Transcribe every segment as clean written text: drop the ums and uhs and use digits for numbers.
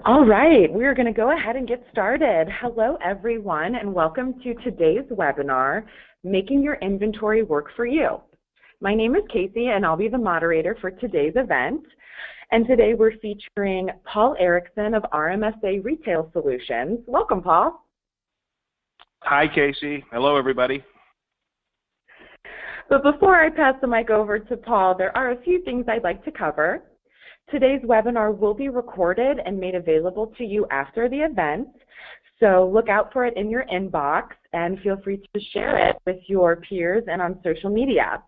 All right, we're going to go ahead and get started. Hello, everyone, and welcome to today's webinar, Making Your Inventory Work for You. My name is Casey, and I'll be the moderator for today's event. And today we're featuring Paul Erickson of RMSA Retail Solutions. Welcome, Paul. Hi, Casey. Hello, everybody. But before I pass the mic over to Paul, there are a few things I'd like to cover. Today's webinar will be recorded and made available to you after the event, so look out for it in your inbox and feel free to share it with your peers and on social media.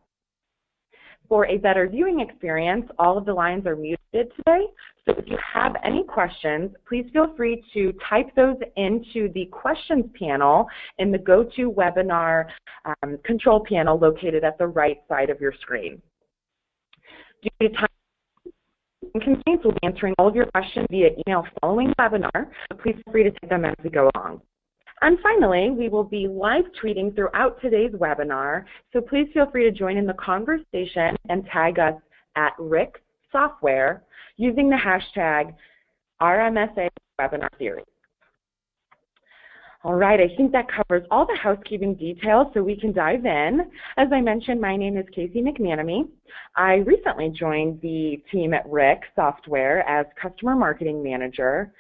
For a better viewing experience, all of the lines are muted today, so if you have any questions, please feel free to type those into the questions panel in the GoToWebinar control panel located at the right side of your screen. Due to time constraints, we'll be answering all of your questions via email following the webinar, so please feel free to take them as we go along. And finally, we will be live tweeting throughout today's webinar, so please feel free to join in the conversation and tag us at RIX Software using the hashtag RMSA Webinar Series. All right, I think that covers all the housekeeping details, so we can dive in. As I mentioned, my name is Casey McManamy. I recently joined the team at RIX Software as Customer Marketing Manager,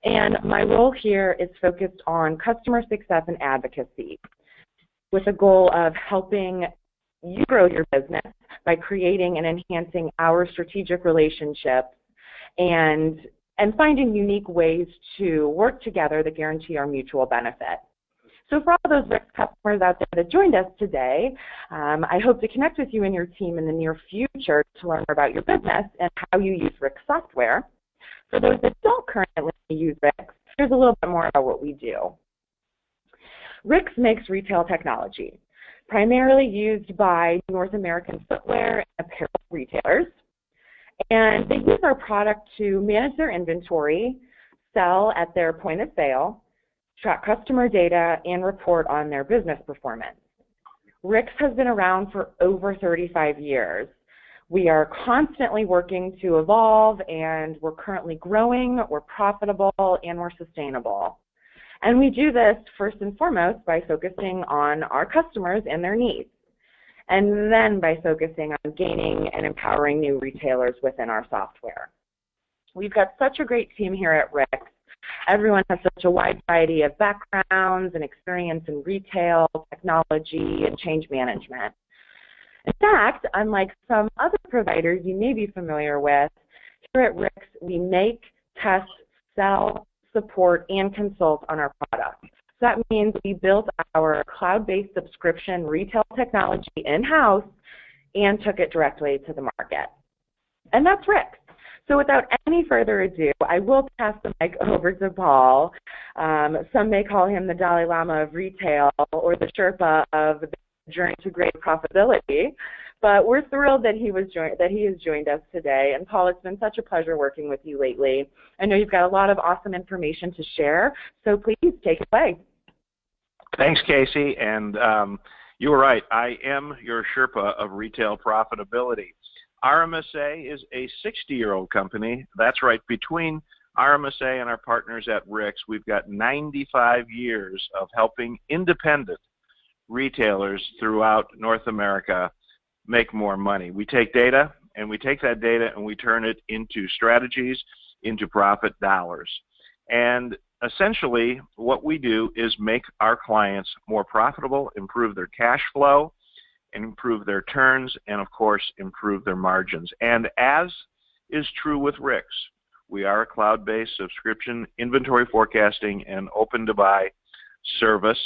and my role here is focused on customer success and advocacy with the goal of helping you grow your business by creating and enhancing our strategic relationships and finding unique ways to work together that guarantee our mutual benefit. So for all those RIX customers out there that joined us today, I hope to connect with you and your team in the near future to learn more about your business and how you use RIX software. For those that don't currently use RIX, here's a little bit more about what we do. RIX makes retail technology, primarily used by North American footwear and apparel retailers. And they use our product to manage their inventory, sell at their point of sale, track customer data, and report on their business performance. RIX has been around for over 35 years. We are constantly working to evolve, and we're currently growing, we're profitable, and we're sustainable. And we do this first and foremost by focusing on our customers and their needs, and then by focusing on gaining and empowering new retailers within our software. We've got such a great team here at RIX. Everyone has such a wide variety of backgrounds and experience in retail, technology, and change management. In fact, unlike some other providers you may be familiar with, here at RIX we make, test, sell, support, and consult on our product. So that means we built our cloud-based subscription retail technology in-house and took it directly to the market. And that's RIX. So without any further ado, I will pass the mic over to Paul. Some may call him the Dalai Lama of retail or the Sherpa of the journey to great profitability. But we're thrilled that he has joined us today. And Paul, it's been such a pleasure working with you lately. I know you've got a lot of awesome information to share, so please take it away. Thanks, Casey. And you were right. I am your Sherpa of retail profitability. RMSA is a 60-year-old company. That's right. Between RMSA and our partners at RIX, we've got 95 years of helping independent retailers throughout North America make more money. We take data, and we take that data and we turn it into strategies, into profit dollars. And essentially, what we do is make our clients more profitable, improve their cash flow, improve their turns, and of course, improve their margins. And as is true with RIX, we are a cloud-based subscription inventory forecasting and open-to-buy service.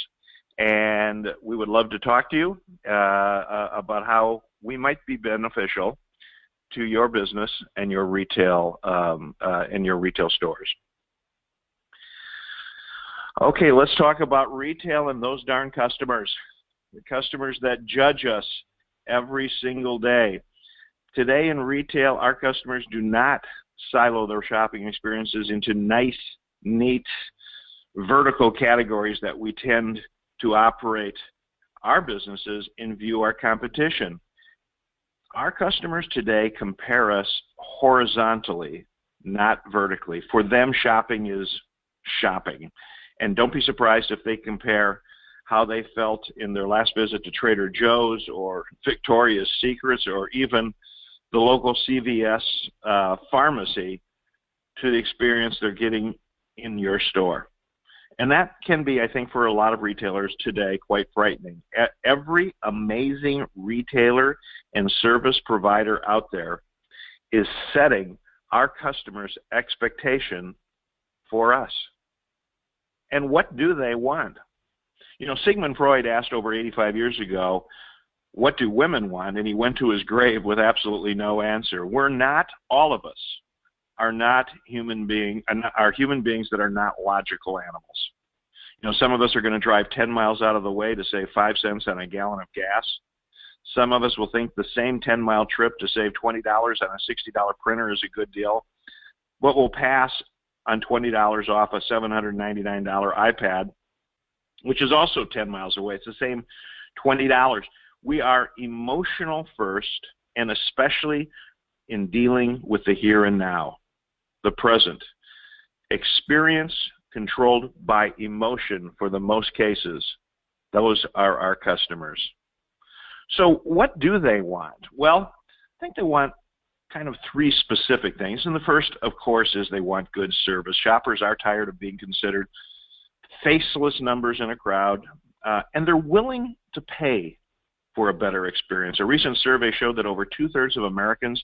And we would love to talk to you about how we might be beneficial to your business and your retail stores. Okay, let's talk about retail and those darn customers, the customers that judge us every single day. Today in retail, our customers do not silo their shopping experiences into nice, neat, vertical categories that we tend to operate our businesses and view our competition. Our customers today compare us horizontally not vertically. For them, shopping is shopping. And don't be surprised if they compare how they felt in their last visit to Trader Joe's or Victoria's Secrets or even the local CVS pharmacy to the experience they're getting in your store. And that can be, I think, for a lot of retailers today, quite frightening. Every amazing retailer and service provider out there is setting our customers' expectation for us. And what do they want? You know, Sigmund Freud asked over 85 years ago, what do women want? And he went to his grave with absolutely no answer. All of us are not human beings that are not logical animals. You know, some of us are going to drive 10 miles out of the way to save 5 cents on a gallon of gas. Some of us will think the same 10-mile trip to save $20 on a $60 printer is a good deal, but we'll pass on $20 off a $799 iPad, which is also 10 miles away. It's the same $20. We are emotional first, and especially in dealing with the here and now, the present. Experience controlled by emotion for the most cases. Those are our customers. So what do they want? Well, I think they want kind of 3 specific things. And the first, of course, is they want good service. Shoppers are tired of being considered faceless numbers in a crowd, and they're willing to pay for a better experience. A recent survey showed that over 2/3 of Americans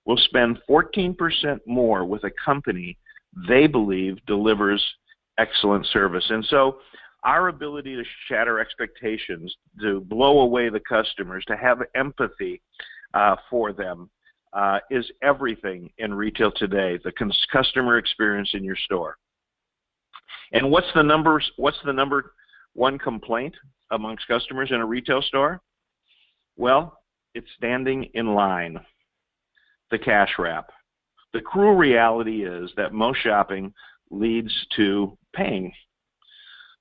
will spend 14% more with a company they believe delivers excellent service. And so our ability to shatter expectations, to blow away the customers, to have empathy for them is everything in retail today, the customer experience in your store. And what's the number 1 complaint amongst customers in a retail store? Well, it's standing in line, the cash wrap. The cruel reality is that most shopping leads to paying.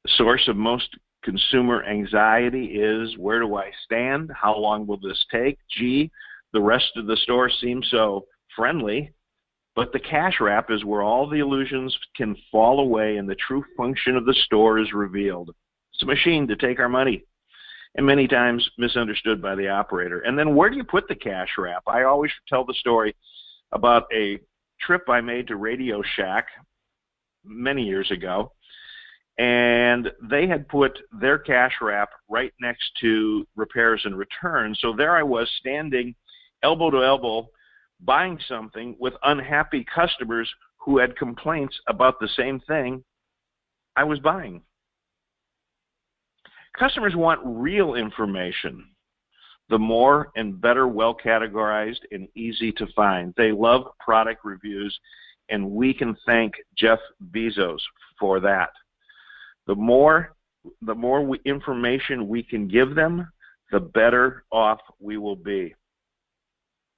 The source of most consumer anxiety is, where do I stand? How long will this take? Gee, the rest of the store seems so friendly. But the cash wrap is where all the illusions can fall away and the true function of the store is revealed. It's a machine to take our money, and many times misunderstood by the operator. And then where do you put the cash wrap? I always tell the story about a trip I made to Radio Shack many years ago, and they had put their cash wrap right next to repairs and returns. So there I was standing elbow to elbow buying something with unhappy customers who had complaints about the same thing I was buying. Customers want real information, the more and better well categorized and easy to find. They love product reviews, and we can thank Jeff Bezos for that. The more information we can give them, the better off we will be.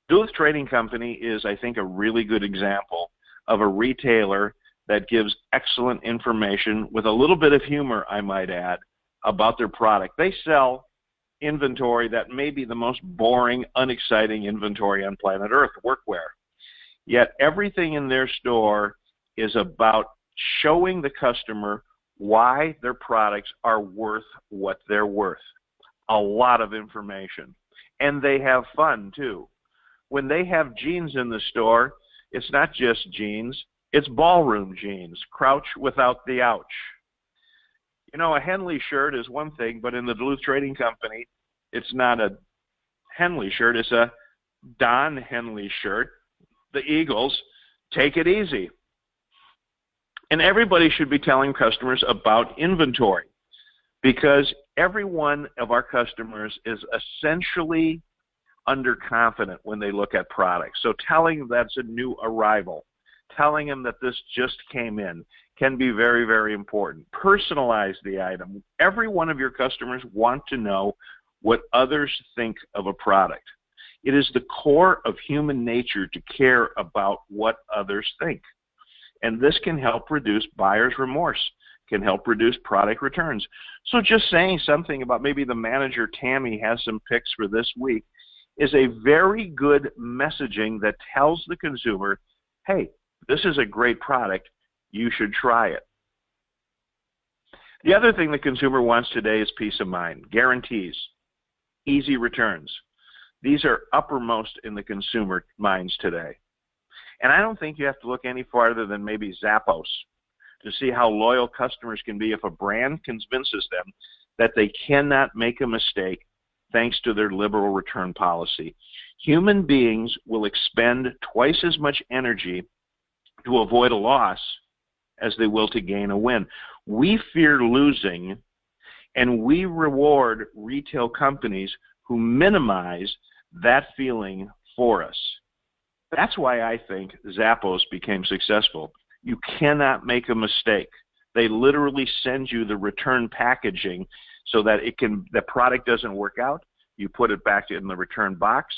Duluth Trading Company is, I think, a really good example of a retailer that gives excellent information with a little bit of humor, I might add, about their product. They sell inventory that may be the most boring, unexciting inventory on planet Earth, workwear. Yet everything in their store is about showing the customer why their products are worth what they're worth. A lot of information. And they have fun, too. When they have jeans in the store, it's not just jeans, it's ballroom jeans, crouch without the ouch. You know, a Henley shirt is one thing, but in the Duluth Trading Company, it's not a Henley shirt, it's a Don Henley shirt. The Eagles, take it easy. And everybody should be telling customers about inventory, because every one of our customers is essentially underconfident when they look at products. So telling them that's a new arrival, telling them that this just came in, can be very, very important. Personalize the item. Every one of your customers want to know what others think of a product. It is the core of human nature to care about what others think. And this can help reduce buyer's remorse, can help reduce product returns. So just saying something about maybe the manager, Tammy, has some picks for this week is a very good messaging that tells the consumer, hey, This is a great product. You should try it. The other thing the consumer wants today is peace of mind, guarantees, easy returns. These are uppermost in the consumer minds today. And I don't think you have to look any farther than maybe Zappos to see how loyal customers can be if a brand convinces them that they cannot make a mistake thanks to their liberal return policy. Human beings will expend twice as much energy to avoid a loss as they will to gain a win. We fear losing, and we reward retail companies who minimize that feeling for us. That's why I think Zappos became successful. You cannot make a mistake. They literally send you the return packaging so that the product doesn't work out. You put it back in the return box.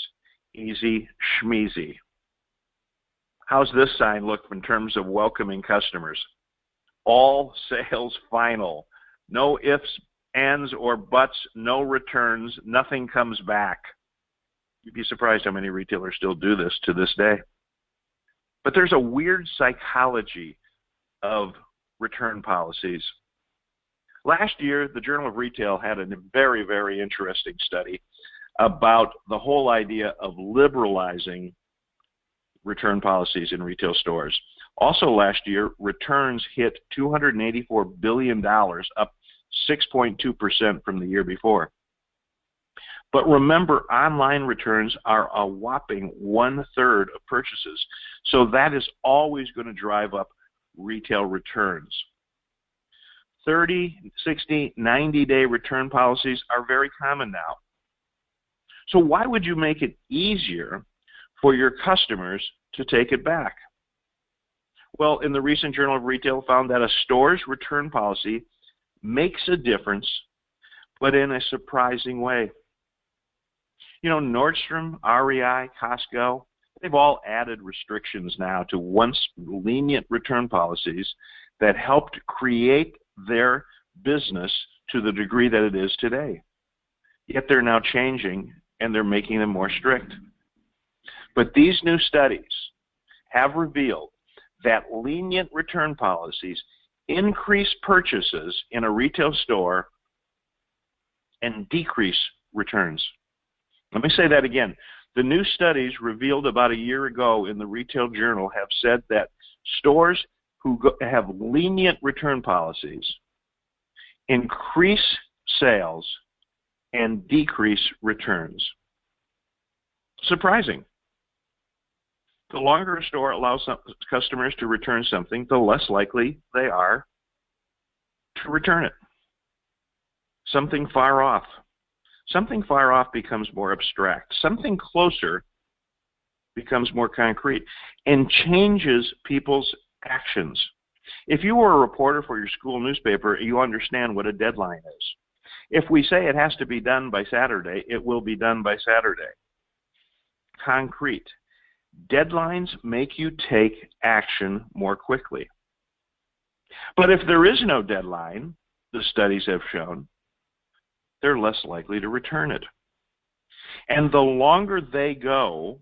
Easy schmeezy. How's this sign look in terms of welcoming customers? All sales final. No ifs, ands, or buts. No returns. Nothing comes back. You'd be surprised how many retailers still do this to this day. But there's a weird psychology of return policies. Last year, the Journal of Retail had a very, very interesting study about the whole idea of liberalizing return policies in retail stores. Also last year, returns hit $284 billion, up 6.2% from the year before. But remember, online returns are a whopping 1/3 of purchases. So that is always going to drive up retail returns. 30, 60, 90-day return policies are very common now. So why would you make it easier for your customers to take it back? Well, in the recent Journal of Retail found that a store's return policy makes a difference, but in a surprising way. You know, Nordstrom, REI, Costco, they've all added restrictions now to once lenient return policies that helped create their business to the degree that it is today. Yet they're now changing and they're making them more strict. But these new studies have revealed that lenient return policies increase purchases in a retail store and decrease returns. Let me say that again. The new studies revealed about a year ago in the Retail Journal have said that stores who have lenient return policies increase sales and decrease returns. Surprising. The longer a store allows customers to return something, the less likely they are to return it. Something far off. Something far off becomes more abstract. Something closer becomes more concrete and changes people's actions. If you were a reporter for your school newspaper, you understand what a deadline is. If we say it has to be done by Saturday, it will be done by Saturday. Concrete. Deadlines make you take action more quickly. But if there is no deadline, the studies have shown, they're less likely to return it. And the longer they go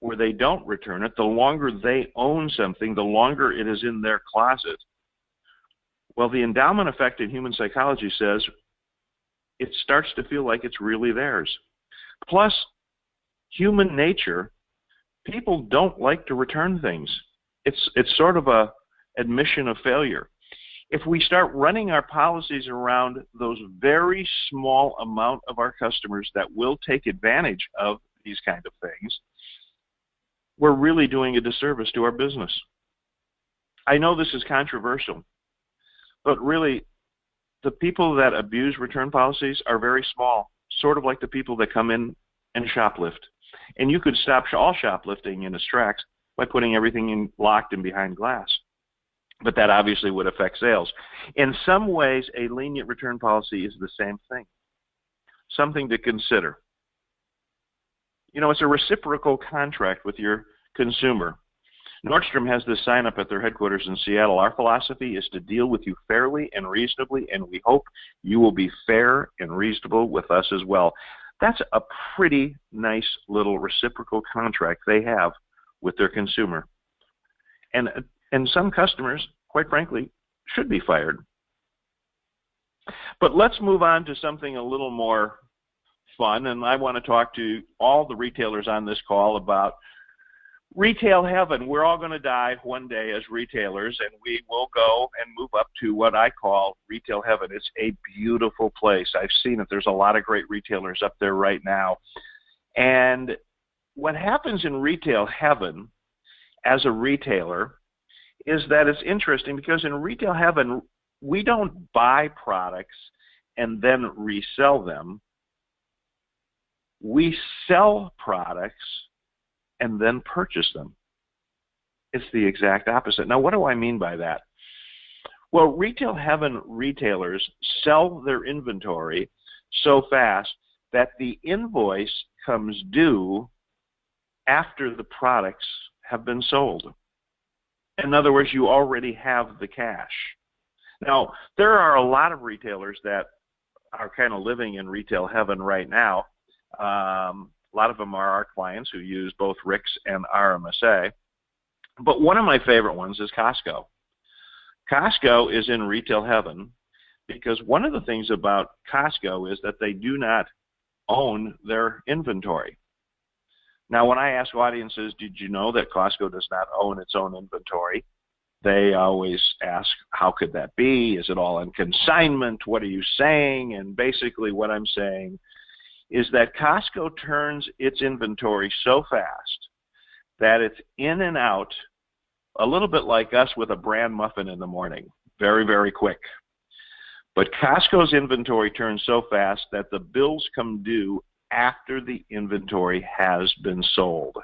where they don't return it, the longer they own something, the longer it is in their closet. Well, the endowment effect in human psychology says it starts to feel like it's really theirs. Plus, human nature, people don't like to return things. It's sort of a admission of failure. If we start running our policies around those very small amount of our customers that will take advantage of these kind of things, we're really doing a disservice to our business. I know this is controversial, but really, the people that abuse return policies are very small, sort of like the people that come in and shoplift. And you could stop all shoplifting in its tracks by putting everything in locked and behind glass. But that obviously would affect sales. In some ways, a lenient return policy is the same thing. Something to consider. You know, it's a reciprocal contract with your consumer. Nordstrom has this sign up at their headquarters in Seattle. Our philosophy is to deal with you fairly and reasonably, and we hope you will be fair and reasonable with us as well. That's a pretty nice little reciprocal contract they have with their consumer. And some customers, quite frankly, should be fired. But let's move on to something a little more fun, and I want to talk to all the retailers on this call about retail heaven. We're all going to die one day as retailers, and we will go and move up to what I call retail heaven. It's a beautiful place. I've seen it. There's a lot of great retailers up there right now. And what happens in retail heaven as a retailer is that it's interesting, because in retail heaven, we don't buy products and then resell them. We sell products and then purchase them. It's the exact opposite. Now, what do I mean by that? Well, retail heaven retailers sell their inventory so fast that the invoice comes due after the products have been sold. In other words, you already have the cash. Now, there are a lot of retailers that are kind of living in retail heaven right now. A lot of them are our clients who use both RICS and RMSA. But one of my favorite ones is Costco. Costco is in retail heaven because one of the things about Costco is that they do not own their inventory. Now, when I ask audiences, did you know that Costco does not own its own inventory? They always ask, how could that be? Is it all on consignment? What are you saying? And basically what I'm saying is that Costco turns its inventory so fast that it's in and out, a little bit like us with a bran muffin in the morning, very, very quick. But Costco's inventory turns so fast that the bills come due after the inventory has been sold.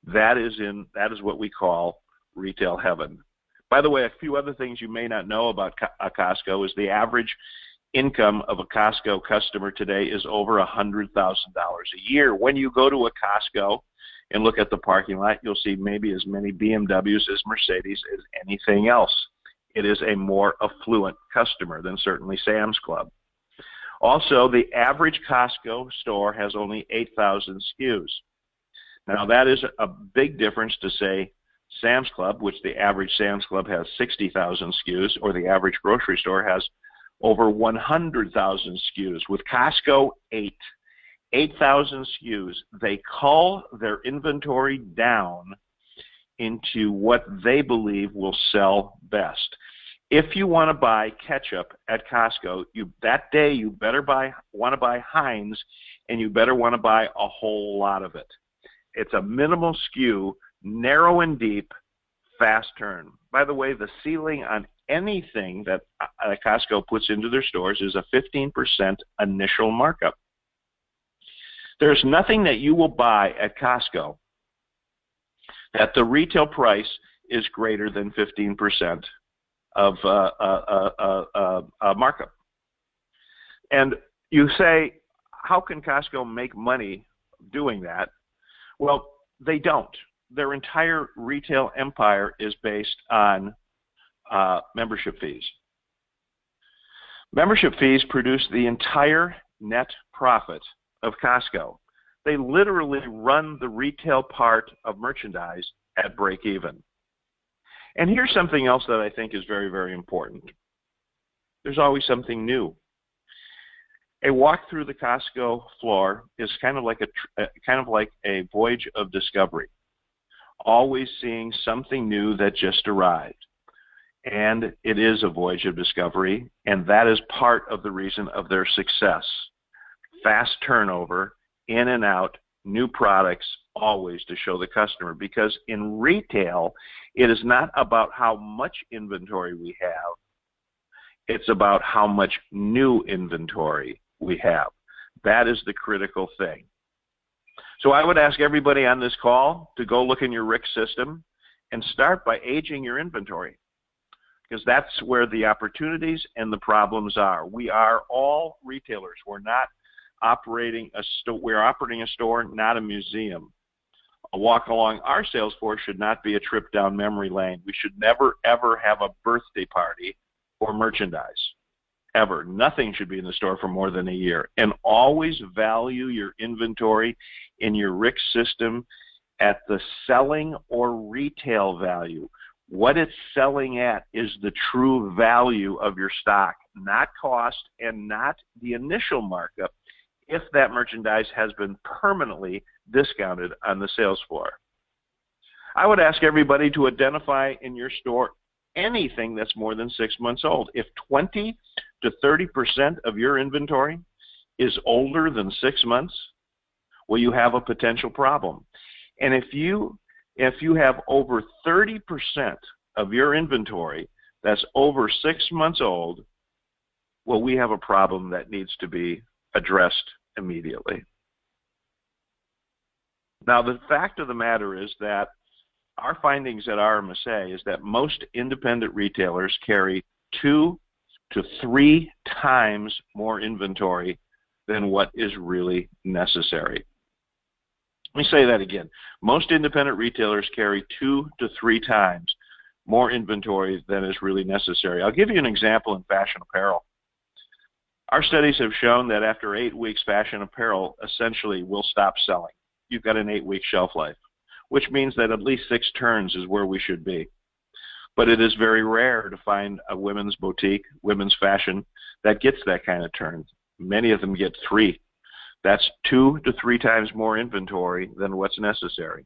That is what we call retail heaven. By the way, a few other things you may not know about Costco is the average income of a Costco customer today is over $100,000 a year. When you go to a Costco and look at the parking lot, you'll see maybe as many BMWs as Mercedes as anything else. It is a more affluent customer than certainly Sam's Club. Also, the average Costco store has only 8,000 SKUs. Now, that is a big difference to, say, Sam's Club, which the average Sam's Club has 60,000 SKUs, or the average grocery store has over 100,000 SKUs. With Costco, 8,000 SKUs. They cull their inventory down into what they believe will sell best. If you want to buy ketchup at Costco, that day you better want to buy Heinz, and you better want to buy a whole lot of it. It's a minimal SKU, narrow and deep, fast turn. By the way, the ceiling on anything that Costco puts into their stores is a 15% initial markup. There's nothing that you will buy at Costco that the retail price is greater than 15% of markup. And you say, how can Costco make money doing that? Well, they don't. Their entire retail empire is based on membership fees. Membership fees produce the entire net profit of Costco. They literally run the retail part of merchandise at break even. And here's something else that I think is very, very important. There's always something new. A walk through the Costco floor is kind of like a voyage of discovery, always seeing something new that just arrived. And it is a voyage of discovery, and that is part of the reason of their success. Fast turnover, in and out, new products, always to show the customer. Because in retail, it is not about how much inventory we have. It's about how much new inventory we have. That is the critical thing. So I would ask everybody on this call to go look in your RICS system and start by aging your inventory, because that's where the opportunities and the problems are. We are all retailers. We're not operating a store. We're operating a store, not a museum. A walk along our sales force should not be a trip down memory lane. We should never, ever have a birthday party for merchandise. Ever. Nothing should be in the store for more than a year. And always value your inventory in your RICS system at the selling or retail value. What it's selling at is the true value of your stock, not cost and not the initial markup if that merchandise has been permanently discounted on the sales floor. I would ask everybody to identify in your store anything that's more than 6 months old. If 20 to 30% of your inventory is older than 6 months, well, you have a potential problem. And if you have over 30% of your inventory that's over 6 months old, well, we have a problem that needs to be addressed immediately. Now, the fact of the matter is that our findings at RMSA is that most independent retailers carry 2 to 3 times more inventory than what is really necessary. Let me say that again. Most independent retailers carry 2 to 3 times more inventory than is really necessary. I'll give you an example in fashion apparel. Our studies have shown that after 8 weeks, fashion apparel essentially will stop selling. You've got an 8-week shelf life, which means that at least 6 turns is where we should be. But it is very rare to find a women's boutique, women's fashion, that gets that kind of turn. Many of them get 3. That's 2 to 3 times more inventory than what's necessary.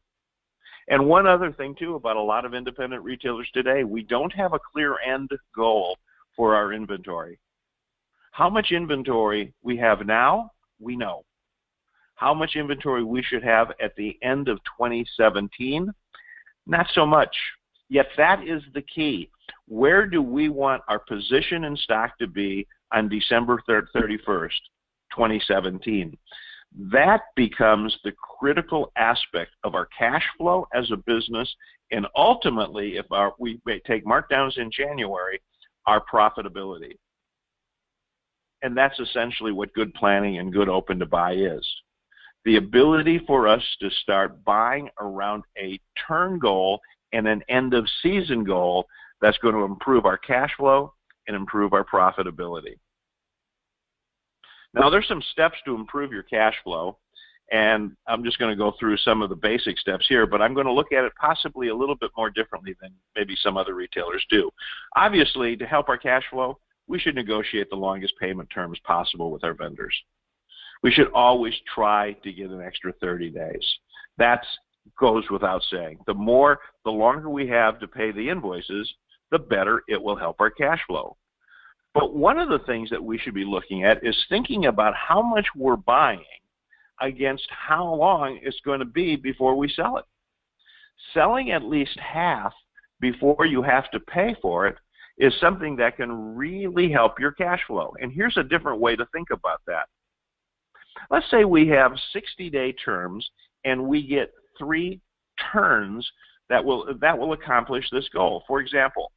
And one other thing, too, about a lot of independent retailers today, we don't have a clear end goal for our inventory. How much inventory we have now, we know. How much inventory we should have at the end of 2017, not so much. Yet that is the key. Where do we want our position in stock to be on December 31st, 2017? That becomes the critical aspect of our cash flow as a business, and ultimately, if we take markdowns in January, our profitability. And that's essentially what good planning and good open to buy is. The ability for us to start buying around a turn goal and an end of season goal that's going to improve our cash flow and improve our profitability. Now, there's some steps to improve your cash flow, and I'm just going to go through some of the basic steps here, but I'm going to look at it possibly a little bit more differently than maybe some other retailers do. Obviously, to help our cash flow, we should negotiate the longest payment terms possible with our vendors. We should always try to get an extra 30 days. That goes without saying. The longer we have to pay the invoices, the better it will help our cash flow. But one of the things that we should be looking at is thinking about how much we're buying against how long it's going to be before we sell it. Selling at least half before you have to pay for it is something that can really help your cash flow. And here's a different way to think about that. Let's say we have 60-day terms and we get 3 turns that will accomplish this goal. For example,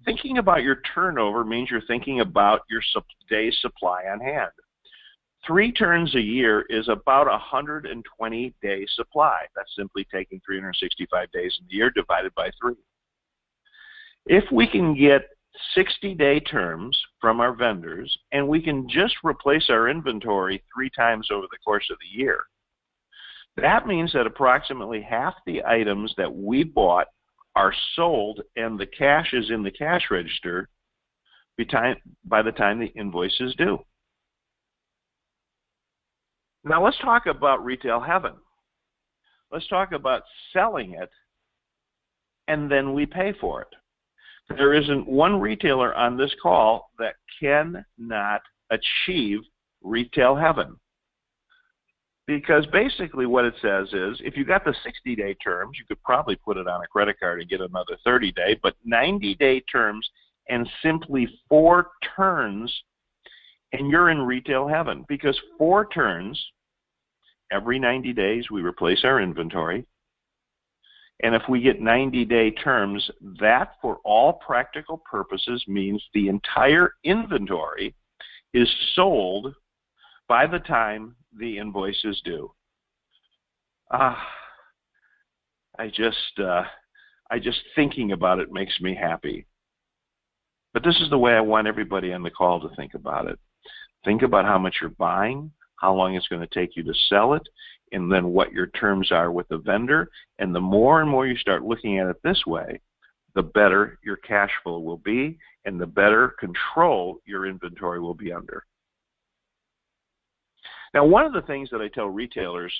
thinking about your turnover means you're thinking about your day's supply on hand. 3 turns a year is about a 120-day supply. That's simply taking 365 days in the year divided by 3. If we can get 60-day terms from our vendors and we can just replace our inventory 3 times over the course of the year, that means that approximately half the items that we bought are sold and the cash is in the cash register by the time the invoice is due. Now let's talk about retail heaven. Let's talk about selling it and then we pay for it. There isn't one retailer on this call that cannot achieve retail heaven. Because basically what it says is, if you got the 60-day terms, you could probably put it on a credit card and get another 30-day, but 90-day terms and simply 4 turns, and you're in retail heaven. Because 4 turns, every 90 days we replace our inventory, and if we get 90-day terms, that for all practical purposes means the entire inventory is sold by the time the invoice is due. I just thinking about it makes me happy. But this is the way I want everybody on the call to think about it. Think about how much you're buying, how long it's going to take you to sell it, and then what your terms are with the vendor. And the more and more you start looking at it this way, the better your cash flow will be and the better control your inventory will be under. Now, one of the things that I tell retailers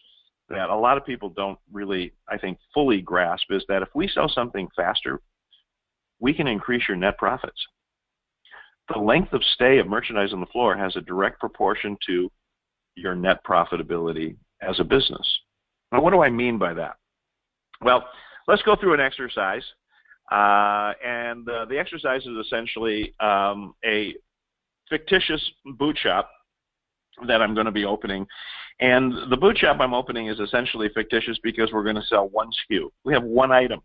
that a lot of people don't really, I think, fully grasp is that if we sell something faster, we can increase your net profits. The length of stay of merchandise on the floor has a direct proportion to your net profitability as a business. Now, what do I mean by that? Well, let's go through an exercise. The exercise is essentially a fictitious boot shop that I'm going to be opening. And the boot shop I'm opening is essentially fictitious because we're going to sell one SKU. We have one item.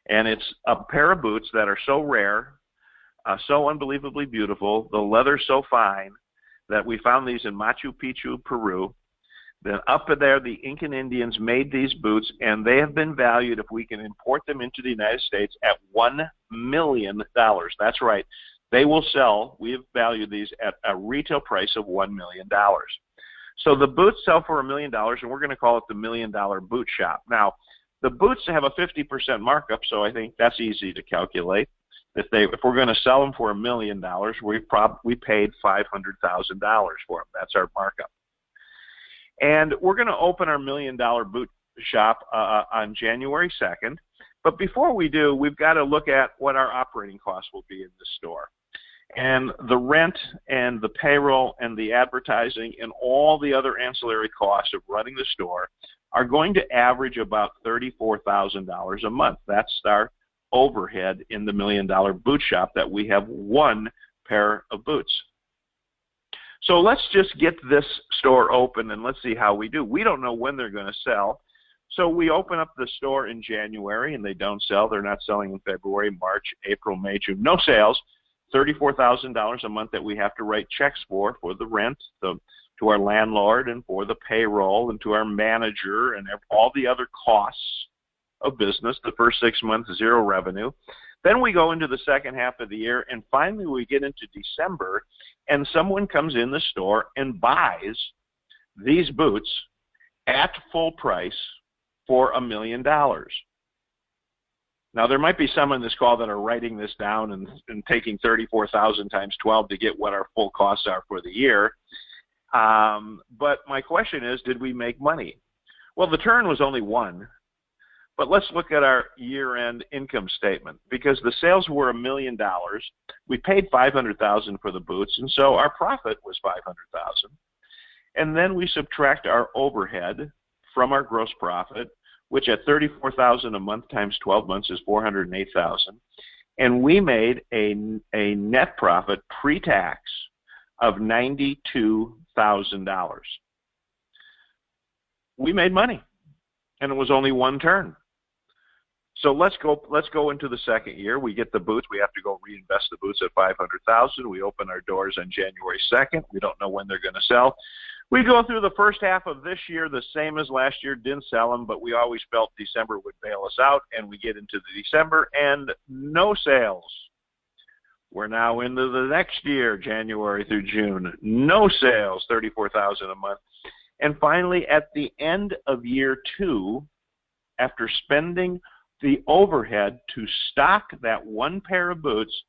And it's a pair of boots that are so rare, so unbelievably beautiful, the leather so fine, that we found these in Machu Picchu, Peru. Then up there, the Incan Indians made these boots, and they have been valued, if we can import them into the United States, at $1 million. That's right. They will sell, we have valued these at a retail price of $1 million. So the boots sell for $1 million, and we're going to call it the $1 million boot shop. Now, the boots have a 50% markup, so I think that's easy to calculate. If we're going to sell them for $1 million, we paid $500,000 for them. That's our markup. And we're going to open our $1 million boot shop on January 2nd. But before we do, we've got to look at what our operating costs will be in the store. And the rent and the payroll and the advertising and all the other ancillary costs of running the store are going to average about $34,000 a month. That's our overhead in the $1 million boot shop, that we have one pair of boots. So let's just get this store open and let's see how we do. We don't know when they're going to sell. So we open up the store in January and they don't sell. They're not selling in February, March, April, May, June. No sales. $34,000 a month that we have to write checks for the rent, to our landlord, and for the payroll, and to our manager, and all the other costs of business. The first 6 months, zero revenue. Then we go into the second half of the year, and finally we get into December, and someone comes in the store and buys these boots at full price for $1 million. Now, there might be some on this call that are writing this down and taking 34,000 times 12 to get what our full costs are for the year. But my question is, did we make money? Well, the turn was only one. But let's look at our year-end income statement, because the sales were $1 million. We paid $500,000 for the boots, and so our profit was $500,000. And then we subtract our overhead from our gross profit, which at $34,000 a month times 12 months is $408,000. And we made a net profit pre-tax of $92,000. We made money, and it was only one turn. So let's go into the second year. We get the boots. We have to go reinvest the boots at $500,000. We open our doors on January 2nd. We don't know when they're going to sell. We go through the first half of this year the same as last year, didn't sell them, but we always felt December would bail us out, and we get into the December and no sales. We're now into the next year, January through June. No sales, $34,000 a month. And finally, at the end of year 2, after spending the overhead to stock that one pair of boots,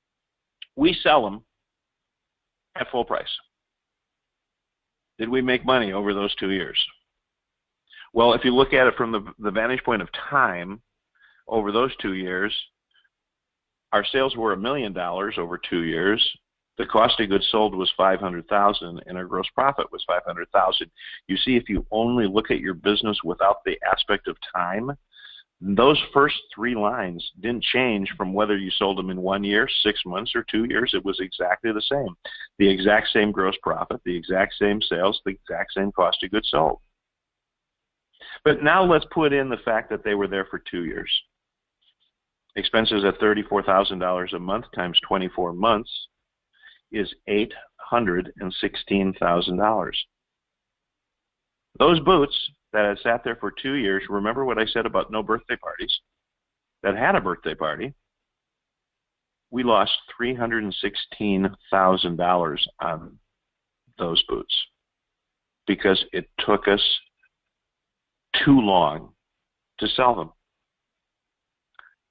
we sell them at full price. Did we make money over those 2 years? Well, if you look at it from the vantage point of time, over those 2 years, our sales were $1 million over 2 years. The cost of goods sold was $500,000, and our gross profit was $500,000. You see, if you only look at your business without the aspect of time, those first 3 lines didn't change from whether you sold them in 1 year, 6 months, or 2 years. It was exactly the same. The exact same gross profit, the exact same sales, the exact same cost of goods sold. But now let's put in the fact that they were there for 2 years. Expenses at $34,000 a month times 24 months is $816,000. Those boots that had sat there for 2 years, remember what I said about no birthday parties, that had a birthday party, we lost $316,000 on those boots because it took us too long to sell them.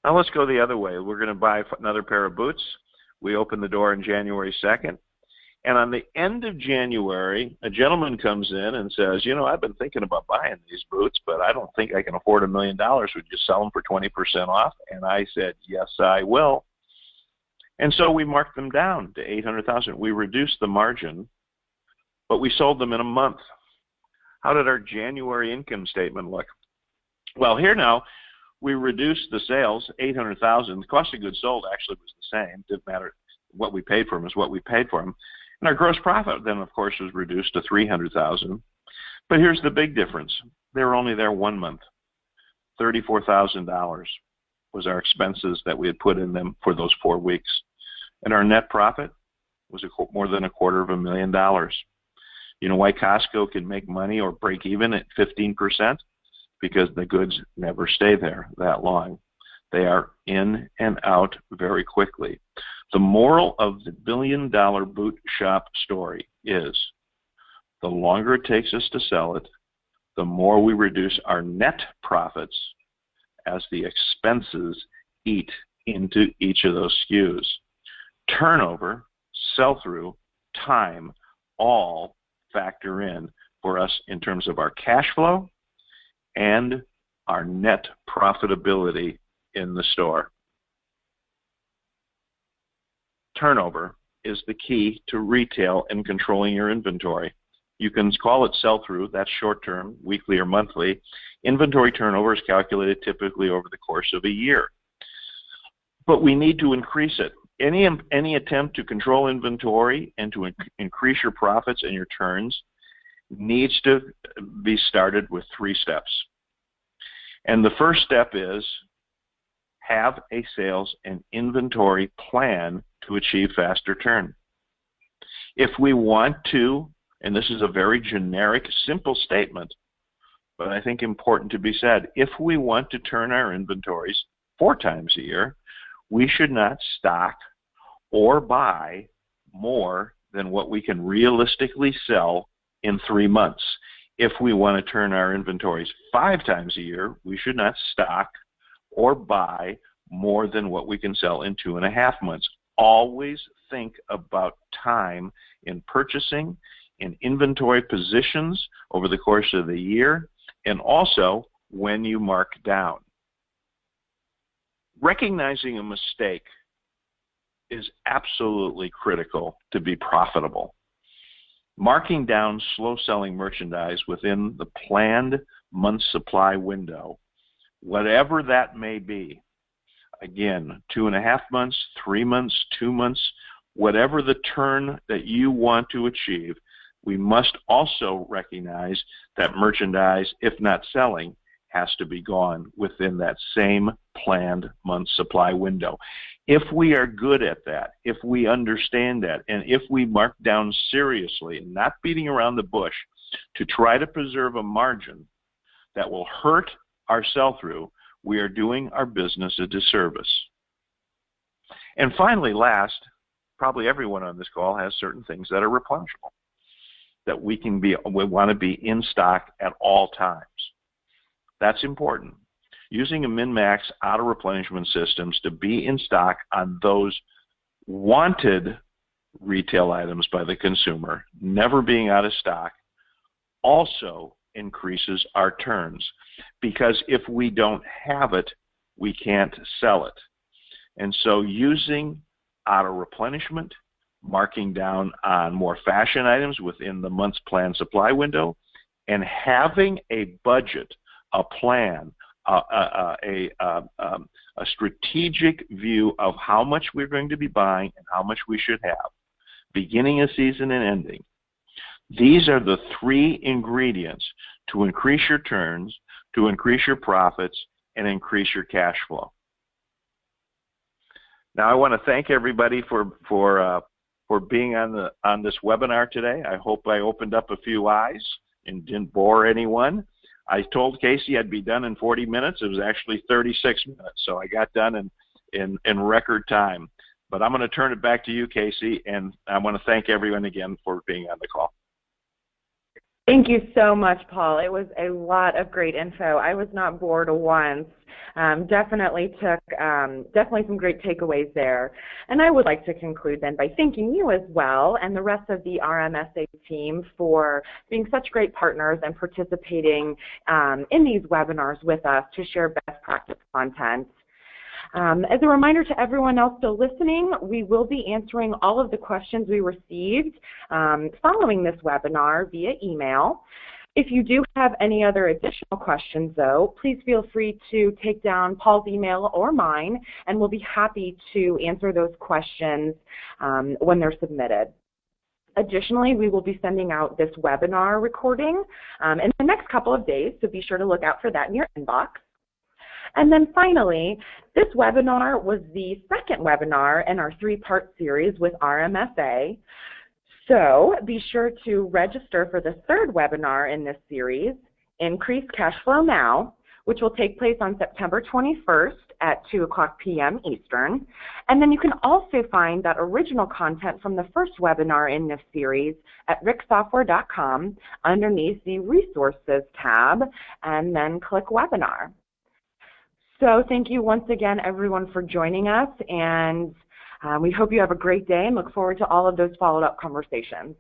Now let's go the other way. We're going to buy another pair of boots. We open the door on January 2nd. And on the end of January, a gentleman comes in and says, you know, I've been thinking about buying these boots, but I don't think I can afford $1 million. Would you sell them for 20% off? And I said, yes, I will. And so we marked them down to $800,000. We reduced the margin, but we sold them in a month. How did our January income statement look? Well, here now, we reduced the sales, $800,000. The cost of goods sold actually was the same. Didn't matter. What we paid for them is what we paid for them. And our gross profit then, of course, was reduced to $300,000. But here's the big difference. They were only there 1 month. $34,000 was our expenses that we had put in them for those 4 weeks. And our net profit was more than $250,000. You know why Costco can make money or break even at 15%? Because the goods never stay there that long. They are in and out very quickly. The moral of the $1 billion boot shop story is the longer it takes us to sell it, the more we reduce our net profits as the expenses eat into each of those SKUs. Turnover, sell-through, time, all factor in for us in terms of our cash flow and our net profitability in the store. Turnover is the key to retail and controlling your inventory. You can call it sell-through, that's short-term, weekly or monthly. Inventory turnover is calculated typically over the course of a year. But we need to increase it. Any attempt to control inventory and to increase your profits and your turns needs to be started with 3 steps. And the first step is have a sales and inventory plan to achieve faster turn. If we want to, and this is a very generic, simple statement, but I think important to be said, if we want to turn our inventories 4 times a year, we should not stock or buy more than what we can realistically sell in 3 months. If we want to turn our inventories 5 times a year, we should not stock or buy more than what we can sell in 2.5 months. Always think about time in purchasing, in inventory positions over the course of the year, and also when you mark down. Recognizing a mistake is absolutely critical to be profitable. Marking down slow-selling merchandise within the planned month supply window, whatever that may be, again, 2.5 months, 3 months, 2 months, whatever the turn that you want to achieve, we must also recognize that merchandise, if not selling, has to be gone within that same planned month supply window. If we are good at that, if we understand that, and if we mark down seriously and not beating around the bush to try to preserve a margin that will hurt our sell-through, we are doing our business a disservice. And finally, last, probably everyone on this call has certain things that are replenishable, that we want to be in stock at all times. That's important. Using a min-max auto-replenishment systems to be in stock on those wanted retail items by the consumer, never being out of stock, also increases our turns. Because if we don't have it, we can't sell it. And so using auto-replenishment, marking down on more fashion items within the month's planned supply window, and having a budget, a plan, a strategic view of how much we're going to be buying and how much we should have, beginning a season and ending. These are the 3 ingredients to increase your turns, to increase your profits, and increase your cash flow. Now, I want to thank everybody for being on this webinar today. I hope I opened up a few eyes and didn't bore anyone. I told Casey I'd be done in 40 minutes. It was actually 36 minutes, so I got done in record time. But I'm going to turn it back to you, Casey, and I want to thank everyone again for being on the call. Thank you so much, Paul. It was a lot of great info. I was not bored once. Definitely some great takeaways there. And I would like to conclude then by thanking you as well and the rest of the RMSA team for being such great partners and participating in these webinars with us to share best practice content. As a reminder to everyone else still listening, we will be answering all of the questions we received following this webinar via email. If you do have any other additional questions, though, please feel free to take down Paul's email or mine, and we'll be happy to answer those questions when they're submitted. Additionally, we will be sending out this webinar recording in the next couple of days, so be sure to look out for that in your inbox. And then finally, this webinar was the second webinar in our three-part series with RMSA. So be sure to register for the third webinar in this series, Increase Cash Flow Now, which will take place on September 21st at 2:00 p.m. Eastern. And then you can also find that original content from the first webinar in this series at ricksoftware.com underneath the Resources tab, and then click Webinar. So thank you once again, everyone, for joining us, and we hope you have a great day and look forward to all of those followed-up conversations.